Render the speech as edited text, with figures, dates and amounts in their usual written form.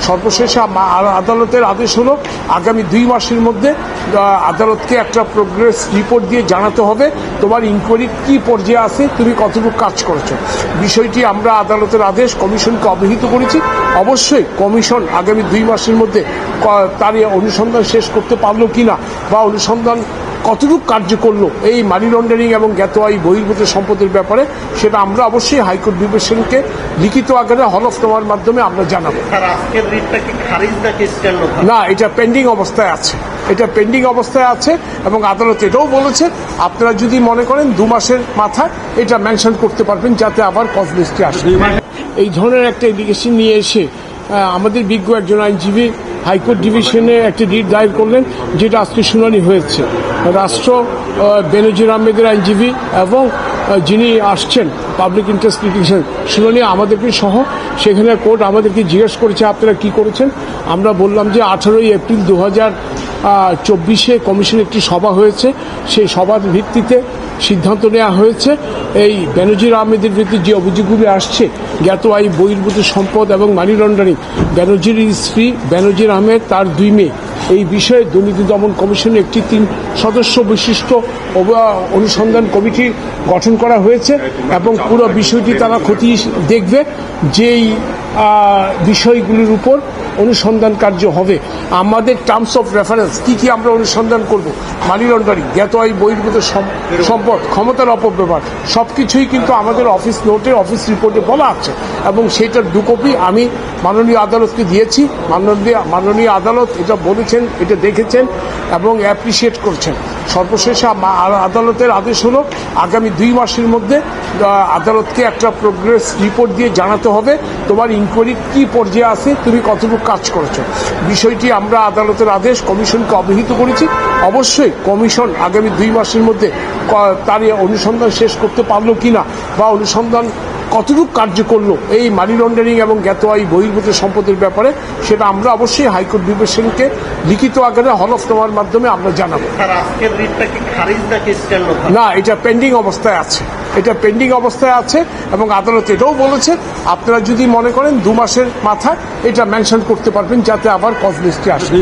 সর্বশেষে আদালতের আদেশ হলো আগামী 2 মাসের মধ্যে আদালতকে একটা প্রোগ্রেস রিপোর্ট দিয়ে জানাতে হবে তোমার ইনকোয়ারি কি পর্যায়ে আছে, তুমি কতটুকু কাজ করেছো। বিষয়টি আমরা আদালতের আদেশ কমিশনকে অবহিত করেছি। অবশ্যই কমিশন আগামী 2 মাসের মধ্যে তার অনুসন্ধান শেষ করতে পারলো কিনা বা অনুসন্ধান কতটুকু কার্য করলো এই মানি লন্ডারিং এবং জ্ঞাত আয় বহির্ভূত সম্পদের ব্যাপারে, সেটা আমরা অবশ্যই হাইকোর্ট ডিভিশনকে লিখিত আকারে হলফনামার মাধ্যমে আমরা জানাবো। না, এটা পেন্ডিং অবস্থায় আছে, এটা পেন্ডিং অবস্থায় আছে এবং আদালত এটাও বলেছে আপনারা যদি মনে করেন 2 মাসের মাথায় এটা মেনশন করতে পারবেন যাতে আবার কজ লিস্টে আসে। এই ধরনের একটা এলিগেশন নিয়ে এসে আমাদের বিজ্ঞ একজন আইনজীবী হাইকোর্ট ডিভিশনে একটি রিট দায়ের করলেন, যেটা আজকে শুনানি হয়েছে। রাষ্ট্র বেনজির আহমেদের আইনজীবী এবং যিনি আসছেন পাবলিক ইন্টারেস্ট লিটিগেশন শুনানি আমাদেরকে সহ, সেখানে কোর্ট আমাদেরকে জিজ্ঞেস করেছে আপনারা কি করেছেন। আমরা বললাম যে 18 এপ্রিল 2024 কমিশনের একটি সভা হয়েছে, সেই সভার ভিত্তিতে সিদ্ধান্ত নেওয়া হয়েছে এই বেনজির আহমেদের বিরুদ্ধে যে অভিযোগগুলি আসছে জ্ঞাত আয় বহির্ভূত সম্পদ এবং মানি লন্ডারিং, বেনজির স্ত্রী বেনজির আহমেদ তার 2 মেয়ে, এই বিষয়ে দুর্নীতি দমন কমিশনের একটি 3 সদস্য বিশিষ্ট অনুসন্ধান কমিটি গঠন করা হয়েছে এবং পুরো বিষয়টি তারা খতিয়ে দেখবে যেই বিষয়গুলির উপর অনুসন্ধান কার্য হবে। আমাদের টার্মস অফ রেফারেন্স কি আমরা অনুসন্ধান করব, মানি লন্ডারিং, জ্ঞাত আয় বহির্ভূত সম্পদ, ক্ষমতার অপব্যবহার, সবকিছুই কিন্তু আমাদের অফিস নোটে অফিস রিপোর্টে বলা আছে এবং সেইটার 2 কপি আমি মাননীয় আদালতকে দিয়েছি। মাননীয় আদালত এটা বলেছেন, এটা দেখেছেন এবং অ্যাপ্রিসিয়েট করছেন। সর্বশেষে আদালতের আদেশ হলো আগামী 2 মাসের মধ্যে আদালতকে একটা প্রোগ্রেস রিপোর্ট দিয়ে জানাতে হবে তোমার ইনকোয়ারি কি পর্যায়ে আছে, তুমি কতটুকু কাজ করেছো। বিষয়টি আমরা আদালতের আদেশ কমিশনকে অবহিত করেছি। অবশ্যই কমিশন আগামী 2 মাসের মধ্যে তার অনুসন্ধান শেষ করতে পারলো কিনা বা অনুসন্ধান কতটুকু কার্য করলো এই মানি লন্ডারিং এবং জ্ঞাত আয় বহির্ভূত সম্পদের ব্যাপারে, সেটা আমরা অবশ্যই হাইকোর্ট ডিভিশনকে লিখিত আকারে হলফনামার মাধ্যমে আমরা জানাবো। না, এটা পেন্ডিং অবস্থায় আছে, এটা পেন্ডিং অবস্থায় আছে এবং আদালত এটাও বলেছে আপনারা যদি মনে করেন 2 মাসের মাথায় এটা মেনশন করতে পারবেন যাতে আবার কজ লিস্টে আসে।